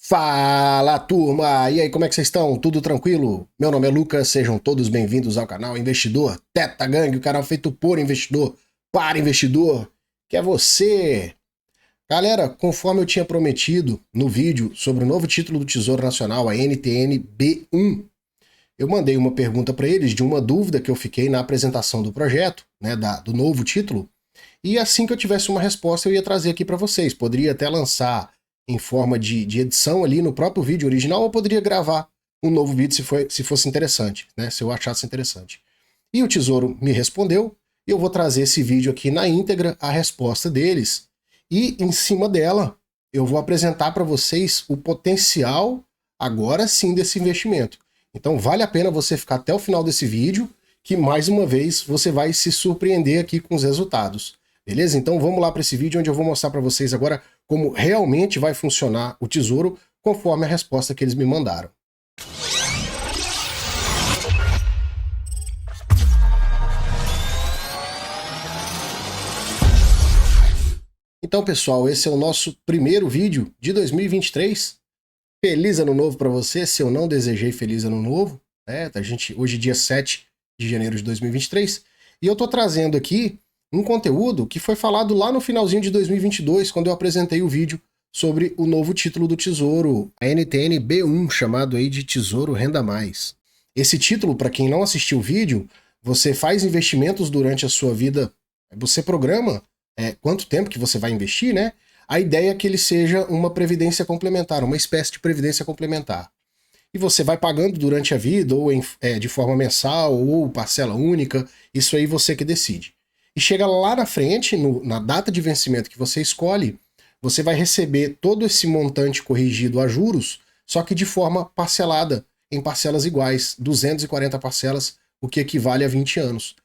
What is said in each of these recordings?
Fala, turma! E aí, como é que vocês estão? Tudo tranquilo? Meu nome é Lucas, sejam todos bem-vindos ao canal Investidor Teta Gang, o canal feito por investidor, para investidor, que é você! Galera, conforme eu tinha prometido no vídeo sobre o novo título do Tesouro Nacional, a NTN-B1, eu mandei uma pergunta para eles de uma dúvida que eu fiquei na apresentação do projeto, né, do novo título, e assim que eu tivesse uma resposta eu ia trazer aqui para vocês. Poderia até lançar em forma de edição ali no próprio vídeo original, ou poderia gravar um novo vídeo se fosse interessante, né? Se eu achasse interessante. E o Tesouro me respondeu, e eu vou trazer esse vídeo aqui na íntegra, a resposta deles, e em cima dela eu vou apresentar para vocês o potencial, agora sim, desse investimento. Então vale a pena você ficar até o final desse vídeo, que mais uma vez você vai se surpreender aqui com os resultados. Beleza? Então vamos lá para esse vídeo onde eu vou mostrar para vocês agora como realmente vai funcionar o Tesouro conforme a resposta que eles me mandaram. Então, pessoal, esse é o nosso primeiro vídeo de 2023. Feliz Ano Novo para você, se eu não desejei Feliz Ano Novo. Né? Hoje é dia 7 de janeiro de 2023. E eu estou trazendo aqui um conteúdo que foi falado lá no finalzinho de 2022, quando eu apresentei o vídeo sobre o novo título do Tesouro, a NTN-B1, chamado aí de Tesouro Renda Mais. Esse título, para quem não assistiu o vídeo, você faz investimentos durante a sua vida, você programa quanto tempo que você vai investir, né? A ideia é que ele seja uma previdência complementar, uma espécie de previdência complementar. E você vai pagando durante a vida, ou de forma mensal, ou parcela única, isso aí você que decide. E chega lá na frente, na data de vencimento que você escolhe, você vai receber todo esse montante corrigido a juros, só que de forma parcelada, em parcelas iguais, 240 parcelas, o que equivale a 20 anos.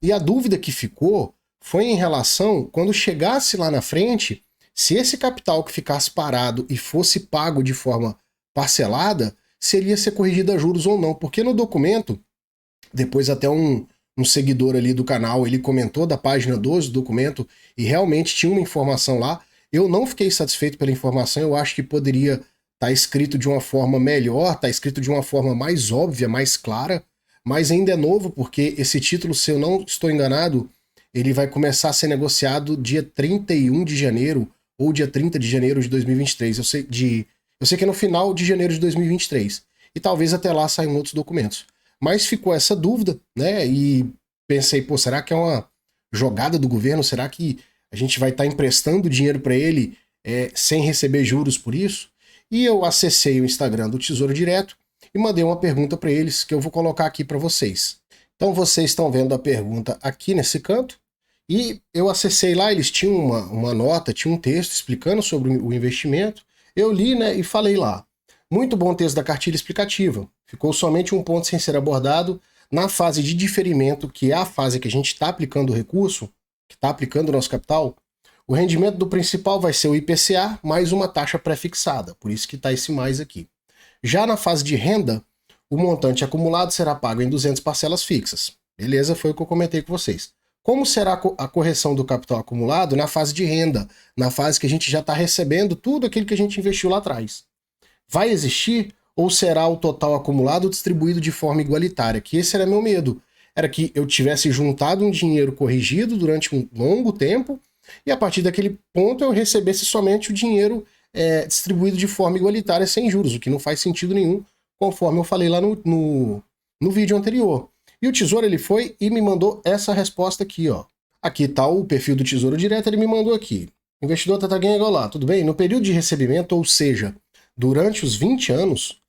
E a dúvida que ficou foi em relação, quando chegasse lá na frente, se esse capital que ficasse parado e fosse pago de forma parcelada, se ele ia ser corrigido a juros ou não. Porque no documento, depois até um seguidor ali do canal, ele comentou da página 12 do documento e realmente tinha uma informação lá. Eu não fiquei satisfeito pela informação, eu acho que poderia estar escrito de uma forma melhor, estar escrito de uma forma mais óbvia, mais clara, mas ainda é novo porque esse título, se eu não estou enganado, ele vai começar a ser negociado dia 31 de janeiro ou dia 30 de janeiro de 2023. Eu sei que é no final de janeiro de 2023. E talvez até lá saiam outros documentos. Mas ficou essa dúvida, né? E pensei, pô, será que é uma jogada do governo? Será que a gente vai estar emprestando dinheiro para ele sem receber juros por isso? E eu acessei o Instagram do Tesouro Direto e mandei uma pergunta para eles que eu vou colocar aqui para vocês. Então vocês estão vendo a pergunta aqui nesse canto e eu acessei lá, eles tinham uma nota, tinha um texto explicando sobre o investimento. Eu li, né, e falei lá. Muito bom texto da cartilha explicativa. Ficou somente um ponto sem ser abordado na fase de diferimento, que é a fase que a gente está aplicando o recurso, que está aplicando o nosso capital. O rendimento do principal vai ser o IPCA mais uma taxa pré-fixada, por isso que está esse mais aqui. Já na fase de renda, o montante acumulado será pago em 200 parcelas fixas. Beleza, foi o que eu comentei com vocês. Como será a correção do capital acumulado na fase de renda, na fase que a gente já está recebendo tudo aquilo que a gente investiu lá atrás? Vai existir ou será o total acumulado distribuído de forma igualitária? Que esse era meu medo. Era que eu tivesse juntado um dinheiro corrigido durante um longo tempo e a partir daquele ponto eu recebesse somente o dinheiro distribuído de forma igualitária sem juros, o que não faz sentido nenhum, conforme eu falei lá no vídeo anterior. E o Tesouro ele foi e me mandou essa resposta aqui, ó. Aqui tá o perfil do Tesouro Direto, ele me mandou aqui. Investidor Teta Gang, olá, tudo bem? No período de recebimento, ou seja, durante os 20 anos,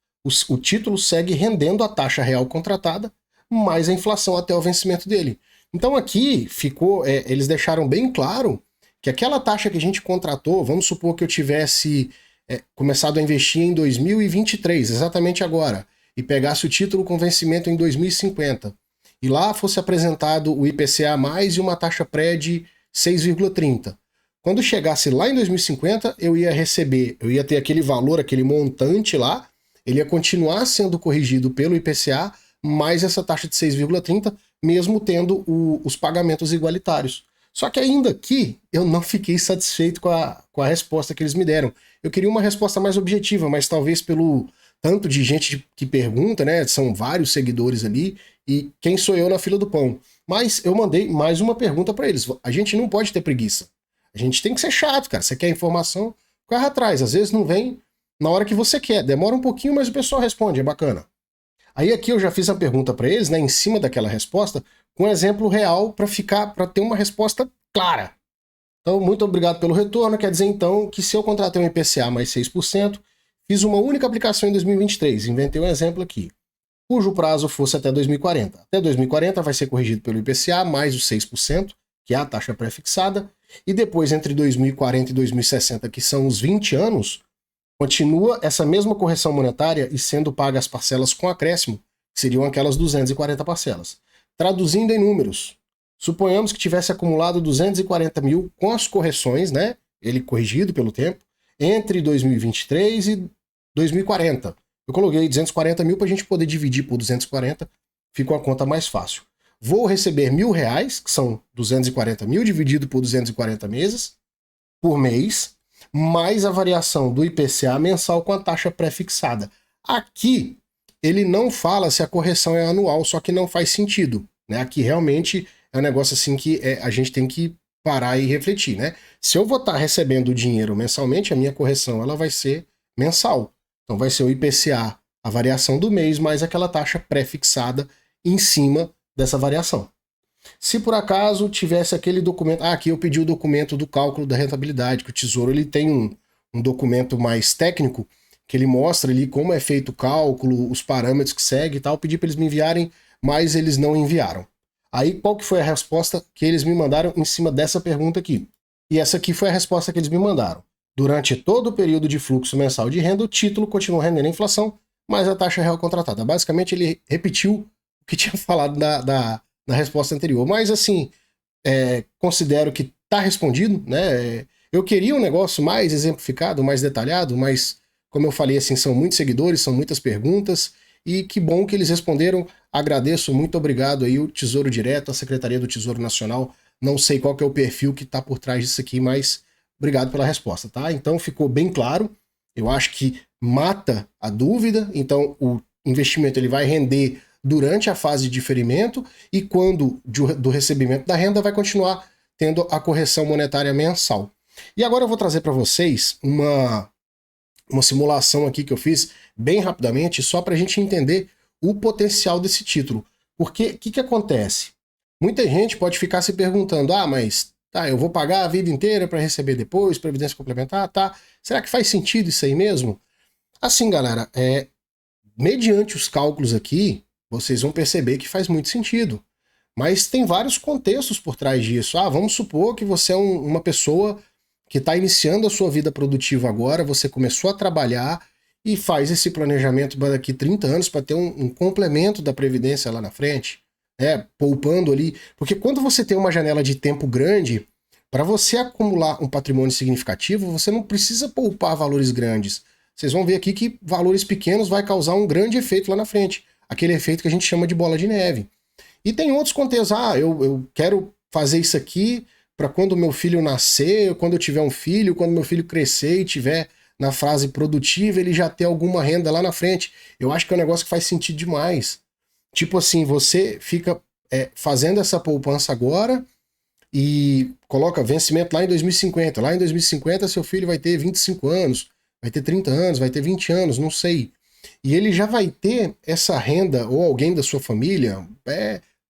o título segue rendendo a taxa real contratada, mais a inflação até o vencimento dele. Então aqui ficou, eles deixaram bem claro que aquela taxa que a gente contratou, vamos supor que eu tivesse começado a investir em 2023, exatamente agora, e pegasse o título com vencimento em 2050, e lá fosse apresentado o IPCA mais e uma taxa pré de 6,30. Quando chegasse lá em 2050, eu ia ter aquele valor, aquele montante lá, ele ia continuar sendo corrigido pelo IPCA, mais essa taxa de 6,30, mesmo tendo os pagamentos igualitários. Só que ainda aqui eu não fiquei satisfeito com a resposta que eles me deram. Eu queria uma resposta mais objetiva, mas talvez pelo tanto de gente que pergunta, né? São vários seguidores ali, e quem sou eu na fila do pão? Mas eu mandei mais uma pergunta para eles. A gente não pode ter preguiça. A gente tem que ser chato, cara. Você quer informação? Corre atrás. Às vezes não vem na hora que você quer. Demora um pouquinho, mas o pessoal responde. É bacana. Aí aqui eu já fiz a pergunta para eles, né? Em cima daquela resposta, com um exemplo real para ter uma resposta clara. Então, muito obrigado pelo retorno. Quer dizer, então, que se eu contratei um IPCA mais 6%, fiz uma única aplicação em 2023, inventei um exemplo aqui, cujo prazo fosse até 2040. Até 2040 vai ser corrigido pelo IPCA mais os 6%, que é a taxa pré-fixada, e depois, entre 2040 e 2060, que são os 20 anos, continua essa mesma correção monetária e sendo paga as parcelas com acréscimo, que seriam aquelas 240 parcelas. Traduzindo em números, suponhamos que tivesse acumulado 240 mil com as correções, né? Ele corrigido pelo tempo, entre 2023 e 2040. Eu coloquei 240 mil para a gente poder dividir por 240, fica uma conta mais fácil. Vou receber R$1.000, que são 240 mil, dividido por 240 meses, por mês, mais a variação do IPCA mensal com a taxa pré-fixada. Aqui, ele não fala se a correção é anual, só que não faz sentido, né? Aqui realmente é um negócio assim que a gente tem que parar e refletir, né? Se eu vou estar recebendo o dinheiro mensalmente, a minha correção ela vai ser mensal. Então vai ser o IPCA, a variação do mês, mais aquela taxa pré-fixada em cima dessa variação. Se por acaso tivesse aquele documento... aqui eu pedi o documento do cálculo da rentabilidade, que o Tesouro ele tem um documento mais técnico, que ele mostra ali como é feito o cálculo, os parâmetros que segue e tal. Eu pedi para eles me enviarem, mas eles não enviaram. Aí qual que foi a resposta que eles me mandaram em cima dessa pergunta aqui? E essa aqui foi a resposta que eles me mandaram. Durante todo o período de fluxo mensal de renda, o título continua rendendo a inflação, mas a taxa real contratada. Basicamente, ele repetiu o que tinha falado na resposta anterior. Mas, assim, considero que está respondido, né? Eu queria um negócio mais exemplificado, mais detalhado, mas, como eu falei, assim, são muitos seguidores, são muitas perguntas, e que bom que eles responderam. Agradeço, muito obrigado aí o Tesouro Direto, a Secretaria do Tesouro Nacional. Não sei qual que é o perfil que está por trás disso aqui, mas obrigado pela resposta, tá? Então ficou bem claro. Eu acho que mata a dúvida. Então o investimento ele vai render durante a fase de diferimento e quando do recebimento da renda vai continuar tendo a correção monetária mensal. E agora eu vou trazer para vocês uma simulação aqui que eu fiz bem rapidamente, só para a gente entender o potencial desse título. Porque o que acontece? Muita gente pode ficar se perguntando, mas tá, eu vou pagar a vida inteira para receber depois, previdência complementar, tá? Será que faz sentido isso aí mesmo? Assim, galera, mediante os cálculos aqui, vocês vão perceber que faz muito sentido. Mas tem vários contextos por trás disso. Vamos supor que você é uma pessoa que está iniciando a sua vida produtiva agora, você começou a trabalhar e faz esse planejamento para daqui 30 anos para ter um complemento da previdência lá na frente, poupando ali. Porque quando você tem uma janela de tempo grande, para você acumular um patrimônio significativo, você não precisa poupar valores grandes. Vocês vão ver aqui que valores pequenos vai causar um grande efeito lá na frente. Aquele efeito que a gente chama de bola de neve. E tem outros contextos. Eu quero fazer isso aqui para quando meu filho nascer, quando eu tiver um filho, quando meu filho crescer e tiver na fase produtiva, ele já ter alguma renda lá na frente. Eu acho que é um negócio que faz sentido demais. Tipo assim, você fica fazendo essa poupança agora e coloca vencimento lá em 2050. Lá em 2050 seu filho vai ter 25 anos, vai ter 30 anos, vai ter 20 anos, não sei. E ele já vai ter essa renda, ou alguém da sua família,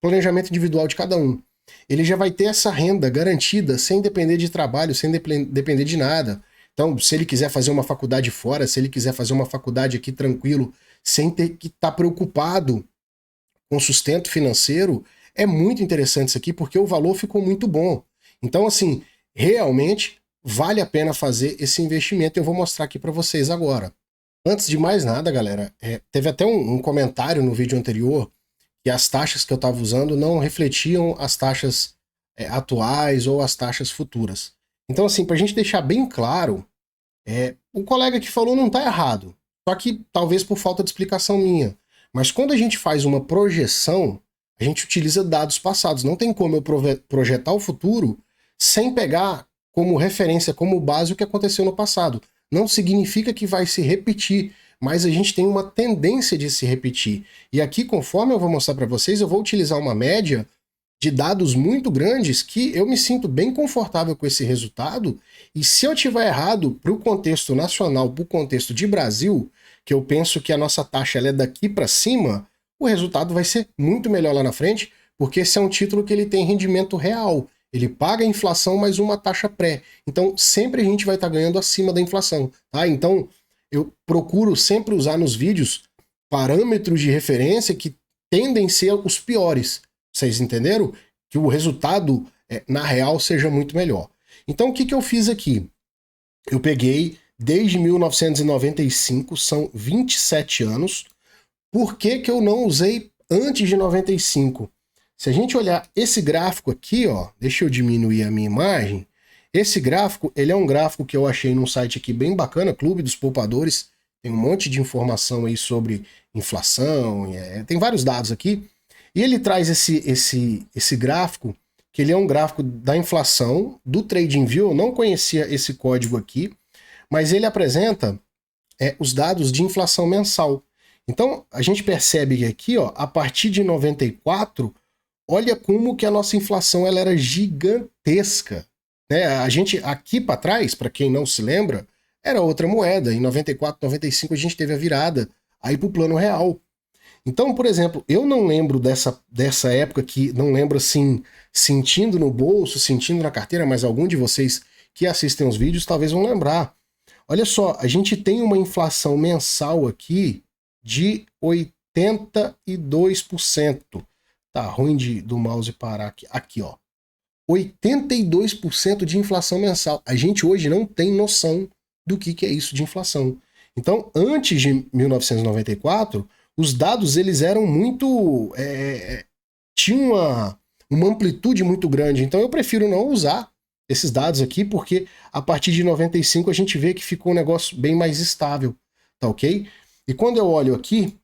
planejamento individual de cada um. Ele já vai ter essa renda garantida, sem depender de trabalho, sem depender de nada. Então, se ele quiser fazer uma faculdade fora, se ele quiser fazer uma faculdade aqui tranquilo, sem ter que estar preocupado com sustento financeiro, é muito interessante isso aqui, porque o valor ficou muito bom. Então, assim, realmente vale a pena fazer esse investimento. Eu vou mostrar aqui para vocês agora. Antes de mais nada, galera, teve até um comentário no vídeo anterior que as taxas que eu estava usando não refletiam as taxas atuais ou as taxas futuras. Então, assim, para a gente deixar bem claro, o colega que falou não está errado, só que talvez por falta de explicação minha. Mas quando a gente faz uma projeção, a gente utiliza dados passados. Não tem como eu projetar o futuro sem pegar como referência, como base o que aconteceu no passado. Não significa que vai se repetir, mas a gente tem uma tendência de se repetir. E aqui, conforme eu vou mostrar para vocês, eu vou utilizar uma média de dados muito grandes que eu me sinto bem confortável com esse resultado, e se eu tiver errado para o contexto nacional, para o contexto de Brasil, que eu penso que a nossa taxa ela é daqui para cima, o resultado vai ser muito melhor lá na frente, porque esse é um título que ele tem rendimento real. Ele paga a inflação mais uma taxa pré. Então, sempre a gente vai estar ganhando acima da inflação, tá? Então, eu procuro sempre usar nos vídeos parâmetros de referência que tendem a ser os piores. Vocês entenderam? Que o resultado, na real, seja muito melhor. Então, o que eu fiz aqui? Eu peguei desde 1995, são 27 anos. Por que eu não usei antes de 95? Se a gente olhar esse gráfico aqui, ó, deixa eu diminuir a minha imagem. Esse gráfico, ele é um gráfico que eu achei num site aqui bem bacana, Clube dos Poupadores. Tem um monte de informação aí sobre inflação, tem vários dados aqui. E ele traz esse gráfico, que ele é um gráfico da inflação, do TradingView. Eu não conhecia esse código aqui, mas ele apresenta os dados de inflação mensal. Então, a gente percebe que aqui, ó, a partir de 94, olha como que a nossa inflação ela era gigantesca. Né? A gente, aqui para trás, para quem não se lembra, era outra moeda. Em 94, 95, a gente teve a virada aí para o plano real. Então, por exemplo, eu não lembro dessa época que, não lembro assim, sentindo no bolso, sentindo na carteira, mas algum de vocês que assistem os vídeos talvez vão lembrar. Olha só, a gente tem uma inflação mensal aqui de 82%. Tá ruim do mouse parar aqui. Aqui, ó. 82% de inflação mensal. A gente hoje não tem noção do que é isso de inflação. Então, antes de 1994, os dados eles eram muito... tinham uma amplitude muito grande. Então, eu prefiro não usar esses dados aqui, porque a partir de 95 a gente vê que ficou um negócio bem mais estável. Tá ok? E quando eu olho aqui,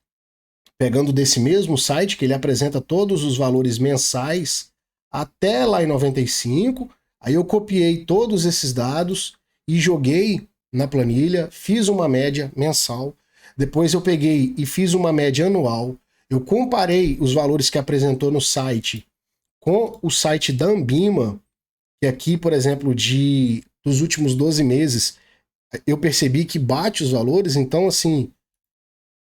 pegando desse mesmo site, que ele apresenta todos os valores mensais até lá em 95, aí eu copiei todos esses dados e joguei na planilha, fiz uma média mensal, depois eu peguei e fiz uma média anual, eu comparei os valores que apresentou no site com o site da Ambima, que aqui, por exemplo, dos últimos 12 meses, eu percebi que bate os valores, então assim...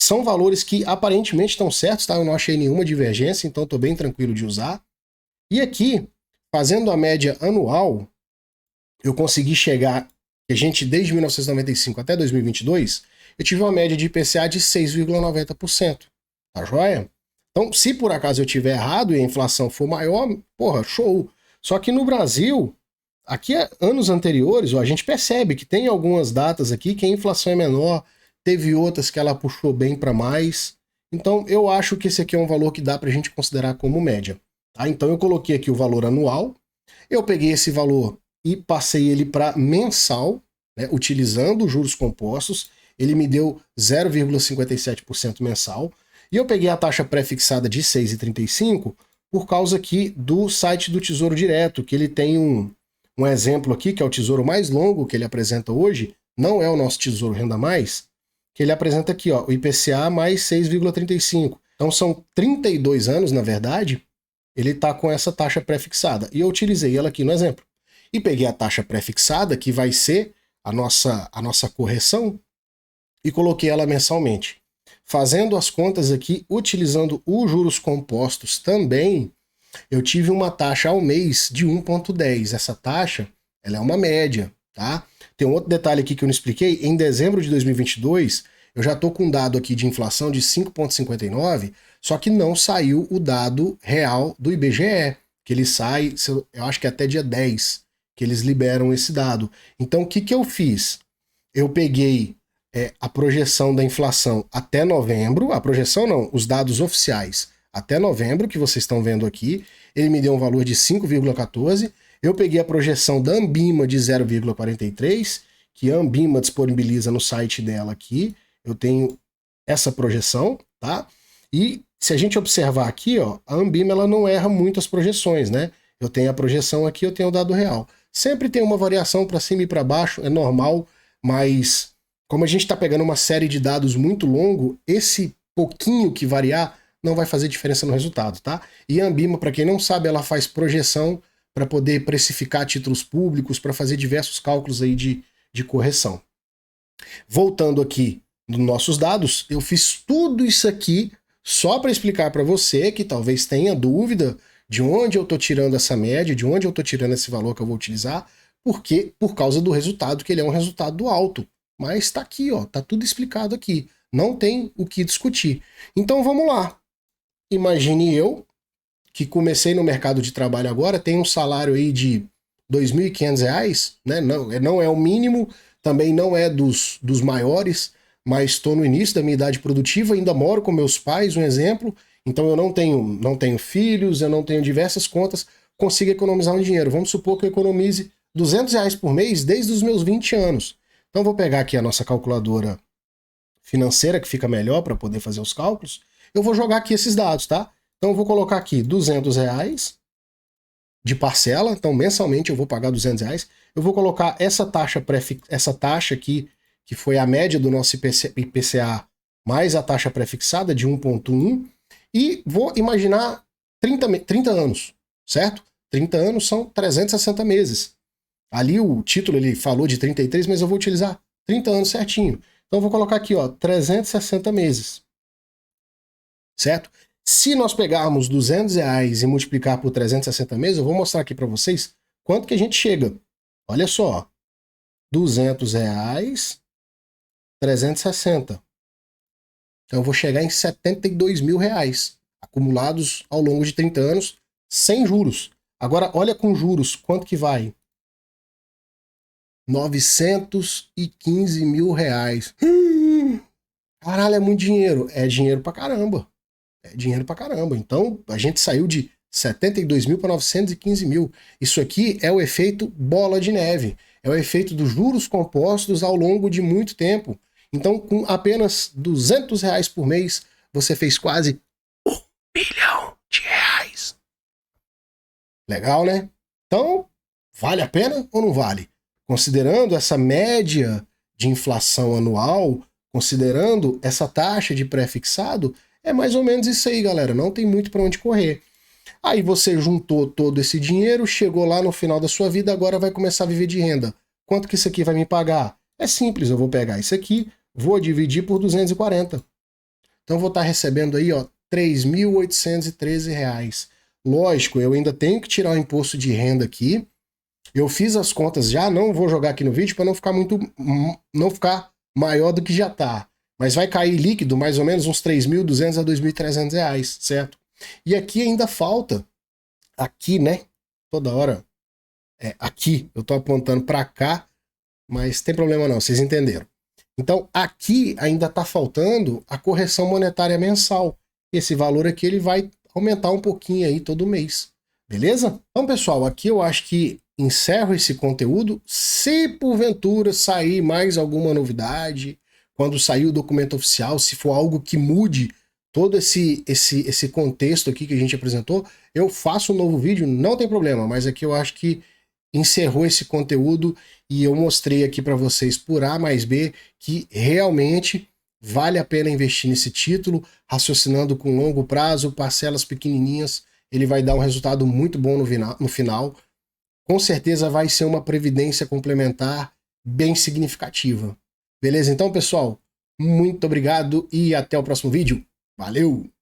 São valores que aparentemente estão certos, tá? Eu não achei nenhuma divergência, então estou bem tranquilo de usar. E aqui, fazendo a média anual, eu consegui chegar, a gente desde 1995 até 2022, eu tive uma média de IPCA de 6,90%. Tá joia? Então, se por acaso eu tiver errado e a inflação for maior, porra, show. Só que no Brasil, aqui anos anteriores, ó, a gente percebe que tem algumas datas aqui que a inflação é menor, teve outras que ela puxou bem para mais. Então, eu acho que esse aqui é um valor que dá para a gente considerar como média. Tá? Então, eu coloquei aqui o valor anual. Eu peguei esse valor e passei ele para mensal, né, utilizando os juros compostos. Ele me deu 0,57% mensal. E eu peguei a taxa pré-fixada de 6,35 por causa aqui do site do Tesouro Direto, que ele tem um exemplo aqui, que é o tesouro mais longo que ele apresenta hoje. Não é o nosso Tesouro Renda Mais, que ele apresenta aqui, ó, o IPCA mais 6,35. Então são 32 anos, na verdade, ele está com essa taxa pré-fixada. E eu utilizei ela aqui no exemplo. E peguei a taxa pré-fixada, que vai ser a nossa correção, e coloquei ela mensalmente. Fazendo as contas aqui, utilizando os juros compostos também, eu tive uma taxa ao mês de 1,10. Essa taxa, ela é uma média, tá? Tem um outro detalhe aqui que eu não expliquei. Em dezembro de 2022, eu já estou com um dado aqui de inflação de 5,59, só que não saiu o dado real do IBGE, que ele sai, eu acho que até dia 10, que eles liberam esse dado. Então, o que eu fiz? Eu peguei a projeção da inflação até novembro, a projeção não, os dados oficiais até novembro, que vocês estão vendo aqui, ele me deu um valor de 5,14. Eu peguei a projeção da Ambima de 0,43, que a Ambima disponibiliza no site dela aqui. Eu tenho essa projeção, tá? E se a gente observar aqui, ó, a Ambima ela não erra muito as projeções, né? Eu tenho a projeção aqui, eu tenho o dado real. Sempre tem uma variação para cima e para baixo, é normal, mas como a gente está pegando uma série de dados muito longo, esse pouquinho que variar não vai fazer diferença no resultado, tá? E a Ambima, para quem não sabe, ela faz projeção para poder precificar títulos públicos, para fazer diversos cálculos aí de correção. Voltando aqui nos nossos dados, eu fiz tudo isso aqui só para explicar para você que talvez tenha dúvida de onde eu estou tirando essa média, de onde eu estou tirando esse valor que eu vou utilizar, porque por causa do resultado, que ele é um resultado alto. Mas está aqui, ó, tá tudo explicado aqui. Não tem o que discutir. Então vamos lá. Imagine eu, que comecei no mercado de trabalho agora, tenho um salário aí de R$ 2.500, né? Não é o mínimo, também não é dos maiores, mas estou no início da minha idade produtiva, ainda moro com meus pais, um exemplo, então eu não tenho filhos, eu não tenho diversas contas, consigo economizar um dinheiro. Vamos supor que eu economize R$ 200 por mês desde os meus 20 anos. Então vou pegar aqui a nossa calculadora financeira, que fica melhor para poder fazer os cálculos. Eu vou jogar aqui esses dados, tá? Então eu vou colocar aqui R$ 200 de parcela, então mensalmente eu vou pagar R$ 200. Eu vou colocar essa taxa aqui, que foi a média do nosso IPCA, mais a taxa prefixada de 1,1, e vou imaginar 30 anos, certo? 30 anos são 360 meses. Ali o título ele falou de 33, mas eu vou utilizar 30 anos certinho. Então eu vou colocar aqui, ó, 360 meses. Certo? Se nós pegarmos R$ 200 e multiplicar por 360 meses, eu vou mostrar aqui para vocês quanto que a gente chega. Olha só, R$ 200, 360. Então eu vou chegar em R$ 72 mil, acumulados ao longo de 30 anos, sem juros. Agora, olha com juros, quanto que vai? R$ 915 mil. Caralho, é muito dinheiro. É dinheiro pra caramba. É dinheiro pra caramba. Então, a gente saiu de 72 mil para 915 mil. Isso aqui é o efeito bola de neve. É o efeito dos juros compostos ao longo de muito tempo. Então, com apenas R$ 200 por mês, você fez quase R$ 1 bilhão. Legal, né? Então, vale a pena ou não vale? Considerando essa média de inflação anual, considerando essa taxa de pré-fixado, é mais ou menos isso aí, galera. Não tem muito para onde correr. Aí você juntou todo esse dinheiro, chegou lá no final da sua vida, agora vai começar a viver de renda. Quanto que isso aqui vai me pagar? É simples, eu vou pegar isso aqui, vou dividir por 240. Então eu vou estar recebendo aí, ó, R$ 3.813. Lógico, eu ainda tenho que tirar o imposto de renda aqui. Eu fiz as contas já, não vou jogar aqui no vídeo para não ficar maior do que já tá. Mas vai cair líquido mais ou menos uns R$ 3.200 a R$ 2.300, certo? E aqui ainda falta, aqui, né? Toda hora, aqui, eu tô apontando para cá, mas tem problema não, vocês entenderam. Então aqui ainda tá faltando a correção monetária mensal. Esse valor aqui ele vai aumentar um pouquinho aí todo mês, beleza? Então pessoal, aqui eu acho que encerro esse conteúdo. Se porventura sair mais alguma novidade, quando sair o documento oficial, se for algo que mude todo esse contexto aqui que a gente apresentou, eu faço um novo vídeo, não tem problema, mas aqui eu acho que encerrou esse conteúdo e eu mostrei aqui para vocês por A mais B que realmente vale a pena investir nesse título, raciocinando com longo prazo, parcelas pequenininhas, ele vai dar um resultado muito bom no final. Com certeza vai ser uma previdência complementar bem significativa. Beleza? Então, pessoal, muito obrigado e até o próximo vídeo. Valeu!